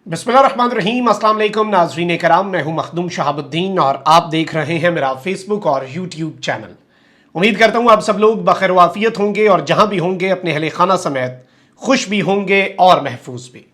बिस्मिल्लाहिर्रहमानिर्रहीम। अस्सलाम वालेकुम नाज़रीन कराम, मैं हूं मखदूम शहाबुद्दीन और आप देख रहे हैं मेरा फेसबुक और यूट्यूब चैनल। उम्मीद करता हूं आप सब लोग बखैर वाफियत होंगे और जहां भी होंगे अपने अहले खाना समेत खुश भी होंगे और महफूज भी।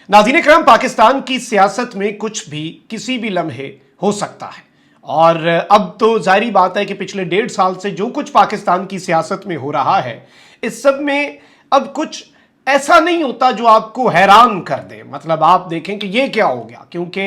नाज़रीन कराम, पाकिस्तान की सियासत में कुछ भी किसी भी लम्हे हो सकता है और अब तो जाहिर बात है कि पिछले 1.5 साल से जो कुछ पाकिस्तान की सियासत में हो रहा है, इस सब में अब कुछ ऐसा नहीं होता जो आपको हैरान कर दे। मतलब आप देखें कि ये क्या हो गया, क्योंकि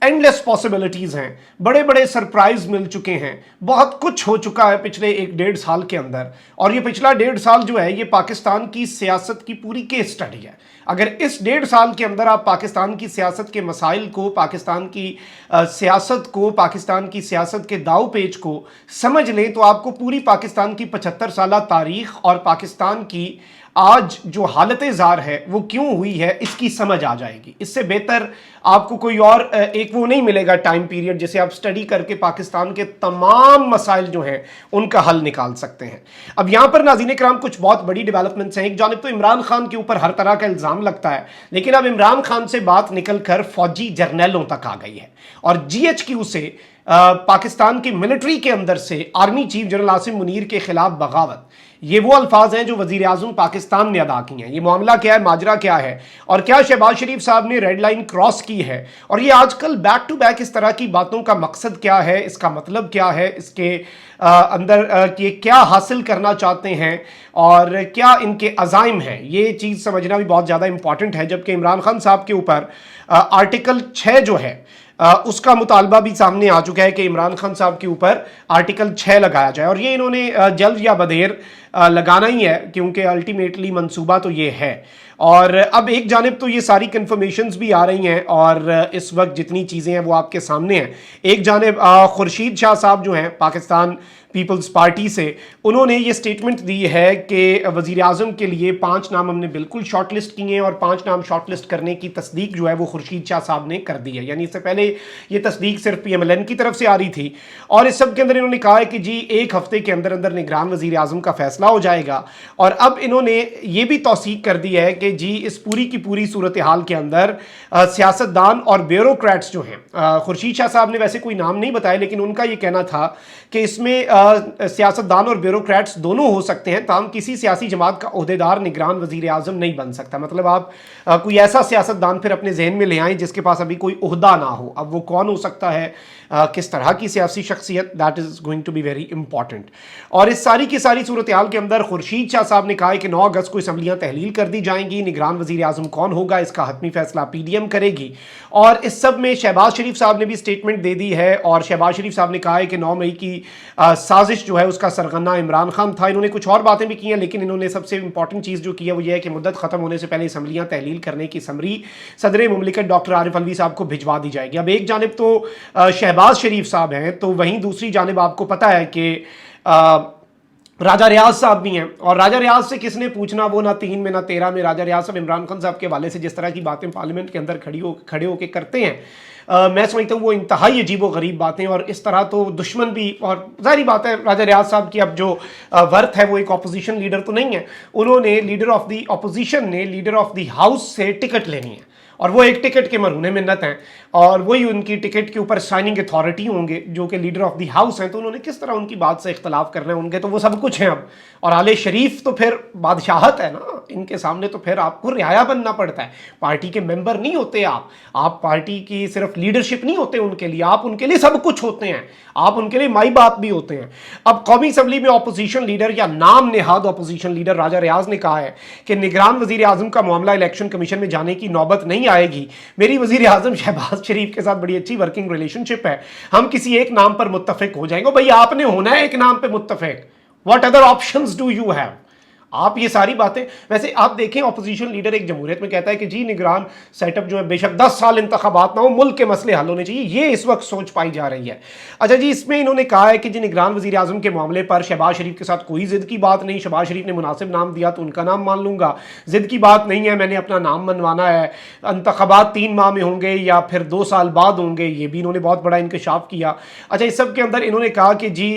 एंडलेस पॉसिबिलिटीज हैं, बड़े बड़े सरप्राइज मिल चुके हैं, बहुत कुछ हो चुका है पिछले 1-1.5 साल के अंदर। और ये पिछला 1.5 साल जो है ये पाकिस्तान की सियासत की पूरी केस स्टडी है। अगर इस 1.5 साल के अंदर आप पाकिस्तान की सियासत के मसाइल को, पाकिस्तान की सियासत को, पाकिस्तान की सियासत के दाव पेच को समझ लें तो आपको पूरी पाकिस्तान की 75 साल तारीख और पाकिस्तान की आज जो हालत ज़ार है वो क्यों हुई है इसकी समझ आ जाएगी। इससे बेहतर आपको कोई और एक वो नहीं मिलेगा टाइम पीरियड जिसे आप स्टडी करके पाकिस्तान के तमाम मसाइल जो हैं उनका हल निकाल सकते हैं। अब यहाँ पर नाज़रीन कराम कुछ बहुत बड़ी डेवलपमेंट्स हैं। एक जानिब तो इमरान खान के ऊपर हर तरह का इल्ज़ाम लगता है, लेकिन अब इमरान खान से बात निकल कर फौजी जर्नैलों तक आ गई है और GHQ से पाकिस्तान की मिलिट्री के अंदर से army chief general Asim Munir के खिलाफ बगावत, ये वो अल्फाज हैं जो वजीर आज़म पाकिस्तान ने अदा की हैं। ये मामला क्या है, माजरा क्या है और क्या शहबाज शरीफ साहब ने रेड लाइन क्रॉस की है, और ये आजकल बैक टू बैक इस तरह की बातों का मकसद क्या है, इसका मतलब क्या है, इसके अंदर ये क्या हासिल करना चाहते हैं और क्या इनके अज़ाइम हैं, ये चीज़ समझना भी बहुत ज़्यादा इंपॉर्टेंट है। जबकि इमरान खान साहब के ऊपर आर्टिकल 6 जो है उसका मुतालबा भी सामने आ चुका है कि इमरान खान साहब के ऊपर आर्टिकल 6 लगाया जाए, और ये इन्होंने जल्द या बदेर लगाना ही है क्योंकि अल्टीमेटली मंसूबा तो ये है। और अब एक जानिब तो ये सारी कंफर्मेशंस भी आ रही हैं और इस वक्त जितनी चीज़ें हैं वो आपके सामने हैं। एक जानिब खुर्शीद शाह साहब जो हैं पाकिस्तान पीपल्स पार्टी से, उन्होंने ये स्टेटमेंट दी है कि वज़ीर आज़म के लिए 5 नाम हमने बिल्कुल शॉर्ट लिस्ट किए हैं और 5 नाम शॉर्ट लिस्ट करने की तस्दीक जो है वो खुर्शीद शाह साहब ने कर दी है। यानी इससे पहले ये तस्दीक सिर्फ PMLN की तरफ से आ रही थी और इस सब के अंदर इन्होंने कहा है कि जी 1 हफ्ते के अंदर अंदर निगरान वज़ीर आज़म का फैसला हो जाएगा। और अब इन्होंने ये भी तौसीक कर दी है कि जी इस पूरी की पूरी सूरत हाल के अंदर सियासतदान और ब्यूरोक्रेट्स जो हैं, खुर्शीद शाह साहब ने वैसे कोई नाम नहीं बताया लेकिन उनका ये कहना था कि इसमें सियासतदान और ब्यूरोक्रेट्स दोनों हो सकते हैं, ताहम किसी सियासी जमात का ओहदेदार निगरान वज़ीर आज़म नहीं बन सकता। मतलब आप कोई ऐसा सियासतदान फिर अपने जहन में ले आएँ जिसके पास अभी कोई ओहदा ना हो। अब वो कौन हो सकता है, किस तरह की सियासी शख्सियत, that is going to be very important. और इस सारी की सारी सूरत हाल के अंदर खुर्शीद शाह साहब ने कहा है कि 9 अगस्त को असम्बलियाँ तहलील कर दी जाएंगी, निगरान वज़ीर आज़म कौन होगा इसका हतमी फैसला PDM करेगी। और इस सब में शहबाज शरीफ साहब ने भी स्टेटमेंट दे दी है और शहबाज शरीफ साहब ने कहा है कि 9 मई की साजिश जो है उसका सरगना इमरान खान था। इन्होंने कुछ और बातें भी की हैं लेकिन इन्होंने सबसे इंपॉर्टेंट चीज़ जो की है वो ये है कि मुद्दत ख़त्म होने से पहले असम्बलियाँ तहलील करने की समरी सदर मुमलिकत डॉक्टर आरिफ अलवी साहब को भिजवा दी जाएगी। अब एक जानिब तो शहबाज शरीफ साहब हैं, तो वहीं दूसरी जानिब आपको पता है कि राजा रियाज साहब भी हैं, और राजा रियाज से किसने पूछना, वो ना 3 में ना 13 में राजा रियाज साहब इमरान खान साहब के हवाले से जिस तरह की बातें पार्लियामेंट के अंदर खड़े होकर करते हैं, मैं समझता हूँ वो इंतहाई अजीब व गरीब बातें। और इस तरह तो दुश्मन भी, और जाहिर बात है राजा रियाज साहब की अब जो वर्थ है वो एक अपोजिशन लीडर तो नहीं है, उन्होंने लीडर ऑफ द अपोजिशन ने लीडर ऑफ द हाउस से टिकट लेनी है और वो एक टिकट के मरहूने मिन्नत हैं और वही उनकी टिकट के ऊपर साइनिंग अथॉरिटी होंगे जो कि लीडर ऑफ द हाउस हैं। तो उन्होंने किस तरह उनकी बात से इख्तलाफ करना है, उनके तो वो सब कुछ हैं अब। और आले शरीफ तो फिर बादशाहत है ना, इनके सामने तो फिर आपको रियाया बनना पड़ता है। पार्टी के मेंबर नहीं होते आप पार्टी की सिर्फ लीडरशिप नहीं होते उनके लिए, आप उनके लिए सब कुछ होते हैं, आप उनके लिए माई बाप भी होते हैं। अब कौमी असम्बली में अपोजिशन लीडर या नाम नेहाद अपोजिशन लीडर राजा रियाज ने कहा है कि निगरान वज़ीर आज़म का मामला इलेक्शन कमीशन में जाने की नौबत नहीं आएगी। मेरी वज़ीर आज़म शहबाज शरीफ के साथ बड़ी अच्छी वर्किंग रिलेशनशिप है, हम किसी एक नाम पर मुत्तफिक हो जाएंगे। भाई आपने होना है एक नाम पर मुत्तफिक, what other options do you have? आप ये सारी बातें, वैसे आप देखें अपोजिशन लीडर एक जमहूरियत में कहता है कि जी निगरान सेटअप जो है बेशक 10 साल इंतखाबात ना हो, मुल्क के मसले हल होने चाहिए, ये इस वक्त सोच पाई जा रही है। अच्छा जी, इसमें इन्होंने कहा है कि जी निगरान वज़ीर आज़म के मामले पर शहबाज शरीफ के साथ कोई जिद की बात नहीं, शहबाज शरीफ ने मुनासिब नाम दिया तो उनका नाम मान लूंगा, जिद की बात नहीं है, मैंने अपना नाम मनवाना है। इंतखाबात 3 माह में होंगे या फिर 2 साल बाद होंगे, ये भी इन्होंने बहुत बड़ा इंकशाफ किया। अच्छा, इस सब के अंदर इन्होंने कहा कि जी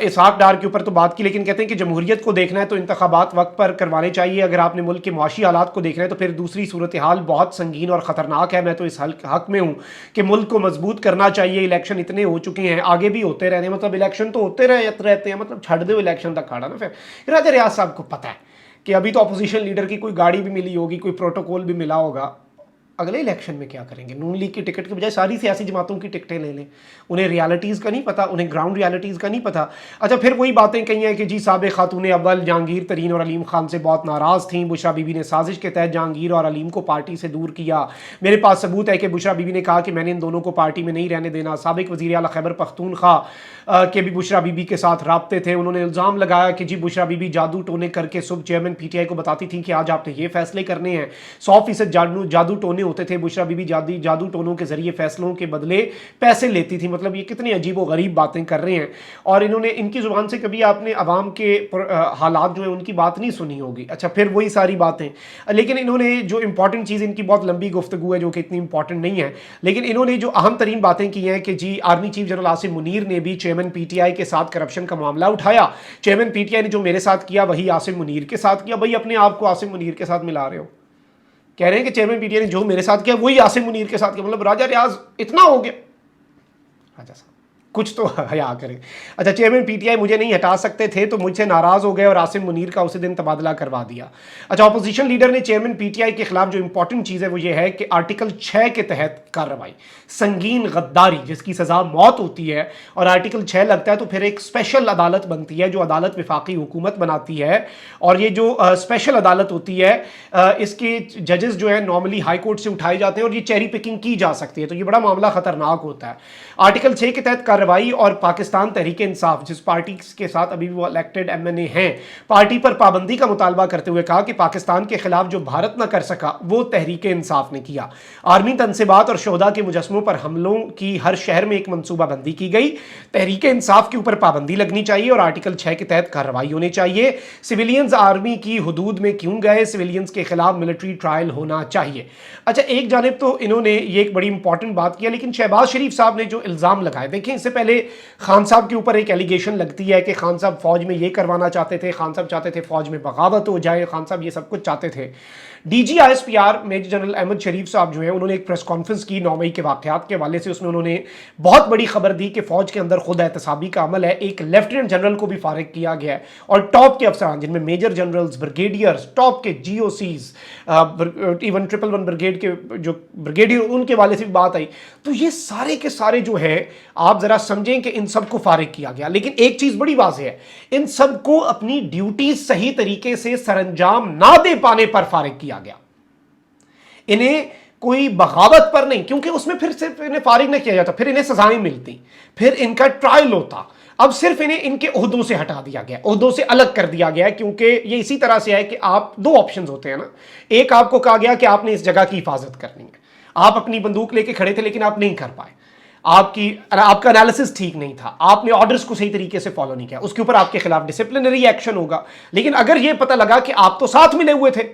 इसहाक डार के ऊपर तो बात की, लेकिन कहते हैं कि जमहूरियत को देखना है तो इंतखाबात वक्त पर करवाने चाहिए। अगर आपने मुल्क के मुआशी हालात को देखना है तो फिर दूसरी सूरत हाल बहुत संगीन और ख़तरनाक है। मैं तो इस हक में हूँ कि मुल्क को मजबूत करना चाहिए। इलेक्शन इतने हो चुके हैं, आगे भी होते रहने, मतलब इलेक्शन तो होते रहते हैं, मतलब छड़ दो इलेक्शन तक खाड़ा ना। फिर राजा रियाज साहब को पता है कि अभी तो अपोजिशन लीडर की कोई गाड़ी भी मिली होगी, कोई प्रोटोकॉल भी मिला होगा, अगले इलेक्शन में क्या करेंगे? नून लीग की टिकट के बजाय सारी सियासी जमातों की टिकटें ले लें। उन्हें रियलिटीज़ का नहीं पता, उन्हें ग्राउंड रियलिटीज़ का नहीं पता। अच्छा, फिर वही बातें कही हैं कि जी साबिक़ खातून अव्वल जहांगीर तरीन और अलीम खान से बहुत नाराज़ थीं। बुशरा बीबी ने साजिश के तहत जहांगीर और अलीम को पार्टी से दूर किया। मेरे पास सबूत है कि बुशरा बीबी ने कहा कि मैंने इन दोनों को पार्टी में नहीं रहने देना। साबिक़ वज़ीर आला खैबर पख्तूनख्वा के भी बुशरा बीबी के साथ राब्ते थे। उन्होंने इल्ज़ाम लगाया कि जी बुशरा बीबी जादू टोने करके सुबह चेयरमैन PTI को बताती थी कि आज आपने ये फैसले करने हैं। 100% जादू टोने होते थे। बुशरा बीबी जादू टोनों के जरिए फैसलों के बदले पैसे लेती थी। मतलब ये कितनी अजीब व गरीब बातें कर रहे हैं। और इन्होंने इनकी ज़ुबान से कभी आपने अवाम के हालात जो है उनकी बात नहीं सुनी होगी। अच्छा, फिर वही सारी बातें, लेकिन इन्होंने जो इंपॉर्टेंट चीज़, इनकी बहुत लंबी गुफ्तगू है जो कि इतनी इंपॉर्टेंट नहीं है, लेकिन इन्होंने जो अहम तरीन बातें की हैं कि जी army chief general Asim Munir ने भी चेयरमैन PTI के साथ करप्शन का मामला उठाया। चेयरमैन PTI ने जो मेरे साथ किया वही आसिम मुनीर के साथ किया। भाई अपने आप को आसिम मुनीर के साथ मिला रहे हो। कह रहे हैं कि चेयरमैन PTI ने जो मेरे साथ किया वही आसिम मुनीर के साथ किया। मतलब राजा रियाज इतना हो गया। राजा साहब कुछ तो हया करें। अच्छा, चेयरमैन PTI मुझे नहीं हटा सकते थे तो मुझसे नाराज़ हो गए और आसिम मुनीर का उसी दिन तबादला करवा दिया। अच्छा, अपोजिशन लीडर ने चेयरमैन PTI के खिलाफ जो इंपॉर्टेंट चीज़ है वो ये है कि आर्टिकल 6 के तहत कार्रवाई, संगीन गद्दारी जिसकी सज़ा मौत होती है, और आर्टिकल 6 लगता है तो फिर एक स्पेशल अदालत बनती है जो अदालत वफाकी हुकूमत बनाती है। और ये जो स्पेशल अदालत होती है इसके जजेस जो है नॉर्मली हाई कोर्ट से उठाए जाते हैं और ये चेरी पिकिंग की जा सकती है। तो ये बड़ा मामला ख़तरनाक होता है। आर्टिकल 6 के तहत कार्रवाई, और पाकिस्तान तहरीक इंसाफ जिस पार्टी के साथ अभी वो इलेक्टेड MNA हैं, पार्टी पर पाबंदी का मुतालबा करते हुए कहा कि पाकिस्तान के खिलाफ जो भारत न कर सका वो तहरीक इंसाफ ने किया। आर्मी तनसीबात और शोहदा के मुजस्मों पर हमलों की हर शहर में एक मनसूबाबंदी की गई। तहरीक इंसाफ के ऊपर पाबंदी लगनी चाहिए और आर्टिकल 6 के तहत कार्रवाई होनी चाहिए। सिविलियंस आर्मी की हुदूद में क्यों गए, सिविलियंस के खिलाफ मिलिट्री ट्रायल होना चाहिए। अच्छा, एक जानिब तो इन्होंने ये एक बड़ी इंपॉर्टेंट बात किया, लेकिन शहबाज शरीफ साहब ने जो इल्ज़ाम लगाए, देखें इससे पहले खान साहब के ऊपर एक एलिगेशन लगती है कि खान साहब फौज में ये करवाना चाहते थे, खान साहब चाहते थे फौज में बगावत हो जाए, खान साहब ये सब कुछ चाहते थे। DG ISPR major general Ahmed Sharif साहब जो है उन्होंने एक प्रेस कॉन्फ्रेंस की 9 मई के वाक़यात के हवाले से। उसमें उन्होंने बहुत बड़ी खबर दी कि फौज के अंदर खुद एहतसाबी का अमल है। एक लेफ्टिनेंट जनरल को भी फारिग किया गया है और टॉप के अफसरान जिनमें मेजर जनरल्स, ब्रिगेडियर्स, टॉप के GOCs, इवन 111 ब्रिगेड के जो ब्रिगेडियर, उनके वाले से भी बात आई। तो ये सारे के सारे जो है आप ज़रा समझें कि इन सब को फारिग किया गया। लेकिन एक चीज़ बड़ी वाज़ेह है, इन सब को अपनी ड्यूटी सही तरीके से सरंजाम ना दे पाने पर फारिग किया गया। इन्हें कोई बगावत पर नहीं, क्योंकि उसमें फिर सिर्फ इन्हें फारिग नहीं किया जाता, फिर इन्हें सजाएं मिलती, फिर इनका ट्रायल होता। अब सिर्फ इन्हें इनके ओहदों से हटा दिया गया, ओहदों से अलग कर दिया गया, क्योंकि ये इसी तरह से है कि आप दो ऑप्शंस होते हैं ना। एक, आपको कहा गया कि आपने इस जगह की हिफाजत करनी है, आप अपनी बंदूक लेके खड़े थे लेकिन आप नहीं कर पाए, आपका एनालिसिस ठीक नहीं था, आपने ऑर्डर्स को सही तरीके से फॉलो नहीं किया, उसके ऊपर आपके खिलाफ डिसिप्लिनरी एक्शन होगा। लेकिन अगर यह पता लगा कि आप तो साथ मिले हुए थे,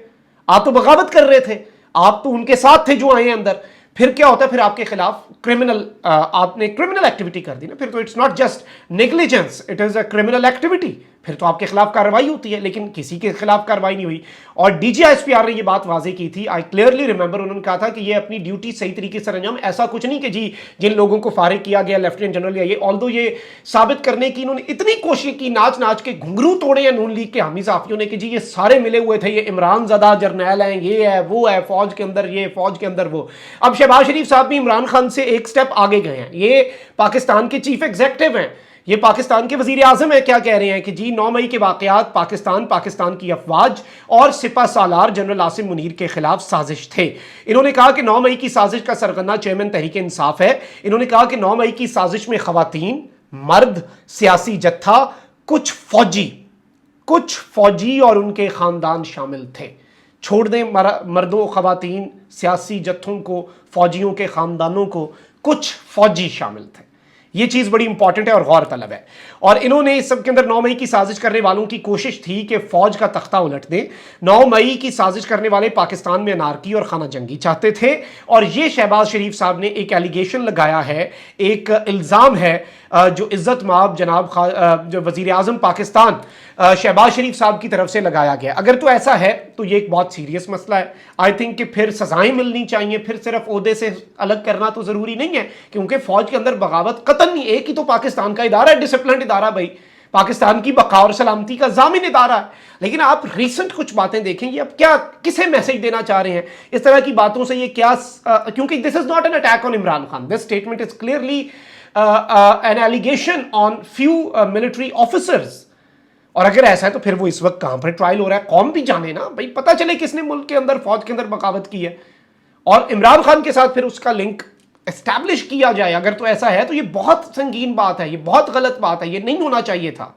आप तो बगावत कर रहे थे, आप तो उनके साथ थे जो आए अंदर, फिर क्या होता है, फिर आपके खिलाफ आपने क्रिमिनल एक्टिविटी कर दी ना। फिर तो it's not just negligence, it is a criminal activity, फिर तो आपके खिलाफ कार्रवाई होती है। लेकिन किसी के खिलाफ कार्रवाई नहीं हुई। और DG ISPR ने ये बात वाजे की थी, आई क्लियरली रिमेंबर, उन्होंने कहा था कि ये अपनी ड्यूटी सही तरीके से अंजाम, ऐसा कुछ नहीं कि जी जिन लोगों को फारिग किया गया लेफ्टिनेंट जनरल या ये, ऑल्दो ये साबित करने की इन्होंने इतनी कोशिश की, नाच नाच के घुंघरू तोड़े हैं नून लीग के हामी साफियों ने कि जी ये सारे मिले हुए थे, ये इमरान ज़दा जर्नैल हैं, ये है वो है, फौज के अंदर ये, फौज के अंदर वो। अब शहबाज शरीफ साहब भी इमरान खान से एक स्टेप आगे गए हैं, ये पाकिस्तान के चीफ एग्जीक्यूटिव हैं, ये पाकिस्तान के वजीर आजम है। क्या कह रहे हैं कि जी 9 मई के वाकयात पाकिस्तान की अफवाज और सिपा सालार जनरल आसिम मुनीर के खिलाफ साजिश थे। इन्होंने कहा कि 9 मई की साजिश का सरगना चेयरमैन तहरीक इंसाफ है। इन्होंने कहा कि 9 मई की साजिश में खवातीन, मर्द, सियासी जत्था, कुछ फौजी और उनके खानदान शामिल थे। छोड़ दें मर्दों, खवातीन, सियासी जत्थों को, फौजियों के खानदानों को, कुछ फौजी शामिल थे। یہ چیز بڑی امپورٹنٹ ہے اور غور طلب ہے. اور انہوں نے اس سب کے اندر 9 مئی کی سازش کرنے والوں کی کوشش تھی کہ فوج کا تختہ الٹ دیں. 9 مئی کی سازش کرنے والے پاکستان میں انارکی اور خانہ جنگی چاہتے تھے, اور یہ شہباز شریف صاحب نے ایک ایلیگیشن لگایا ہے, ایک الزام ہے جو عزت مآب جناب جو وزیر اعظم پاکستان شہباز شریف صاحب کی طرف سے لگایا گیا. اگر تو ایسا ہے تو یہ ایک بہت سیریس مسئلہ ہے. آئی تھنک کہ پھر سزائیں ملنی چاہیے, پھر صرف عہدے سے الگ کرنا تو ضروری نہیں ہے, کیونکہ فوج کے اندر بغاوت قطعاً نہیں. ایک ہی تو پاکستان کا ادارہ ہے, ڈسپلنڈ ادارہ بھائی, پاکستان کی بقا اور سلامتی کا ضامن ادارہ ہے. لیکن آپ ریسنٹ کچھ باتیں دیکھیں, یہ اب کیا کسے میسج دینا چاہ رہے ہیں اس طرح کی باتوں سے؟ یہ کیا, کیونکہ this is not an attack on Imran Khan, this statement is clearly an allegation on few military officers. اور اگر ایسا ہے تو پھر وہ اس وقت کہاں پر ٹرائل ہو رہا ہے, قوم بھی جانے نا بھائی, پتہ چلے کس نے ملک کے اندر فوج کے اندر بغاوت کی ہے, اور عمران خان کے ساتھ پھر اس کا لنک اسٹیبلش کیا جائے. اگر تو ایسا ہے تو یہ بہت سنگین بات ہے, یہ بہت غلط بات ہے, یہ نہیں ہونا چاہیے تھا.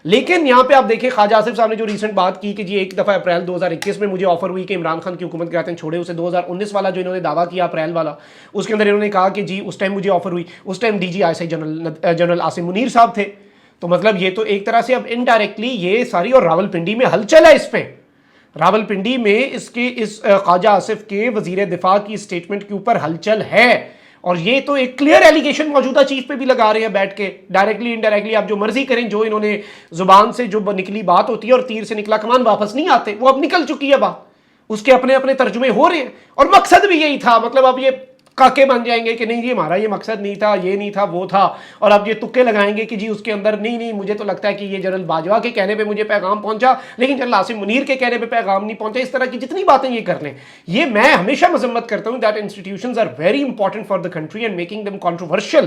لیکن یہاں پہ آپ دیکھیں خواجہ آصف صاحب نے جو ریسنٹ بات کی کہ جی ایک دفعہ اپریل 2021 میں مجھے آفر ہوئی کہ عمران خان کی حکومت گراتے ہیں چھوڑے اسے, 2019 والا جو انہوں نے دعویٰ کیا اپریل والا, اس کے اندر انہوں نے کہا کہ جی اس ٹائم مجھے آفر ہوئی, اس time D G ISI general Asim Munir صاحب تھے. تو مطلب یہ تو ایک طرح سے اب انڈائریکٹلی یہ ساری, اور راولپنڈی میں ہلچل ہے اس پہ, راولپنڈی میں اس خواجہ آصف کے وزیر دفاع کی اسٹیٹمنٹ کے اوپر ہلچل ہے. اور یہ تو ایک کلیئر ایلیگیشن موجودہ چیز پہ بھی لگا رہے ہیں بیٹھ کے, ڈائریکٹلی انڈائریکٹلی آپ جو مرضی کریں, جو انہوں نے زبان سے جو نکلی بات ہوتی ہے اور تیر سے نکلا کمان واپس نہیں آتے, وہ اب نکل چکی ہے بات, اس کے اپنے اپنے ترجمے ہو رہے ہیں. اور مقصد بھی یہی تھا, مطلب اب یہ کاکے بن جائیں گے کہ نہیں جی ہمارا یہ مقصد نہیں تھا, یہ نہیں تھا, وہ تھا, اور اب یہ تکے لگائیں گے کہ جی اس کے اندر نہیں مجھے تو لگتا ہے کہ یہ جنرل باجوہ کے کہنے پہ مجھے پیغام پہنچا لیکن جنرل عاصم منیر کے کہنے پہ پیغام نہیں پہنچا. اس طرح کی جتنی باتیں یہ کر لیں, یہ میں ہمیشہ مذمت کرتا ہوں that institutions are very important for the country and making them controversial,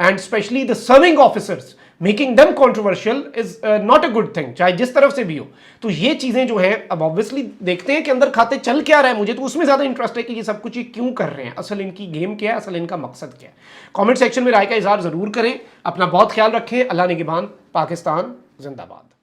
and especially the serving officers making them controversial is not a good thing, چاہے جس طرف سے بھی ہو. تو یہ چیزیں جو ہیں اب آبویسلی دیکھتے ہیں کہ اندر کھاتے چل کیا رہا ہے. مجھے تو اس میں زیادہ انٹرسٹ ہے کہ یہ سب کچھ یہ کیوں کر رہے ہیں, اصل ان کی گیم کیا ہے, اصل ان کا مقصد کیا ہے. کامنٹ سیکشن میں رائے کا اظہار ضرور کریں. اپنا بہت خیال رکھیں. اللہ نگہبان. پاکستان زندہ باد.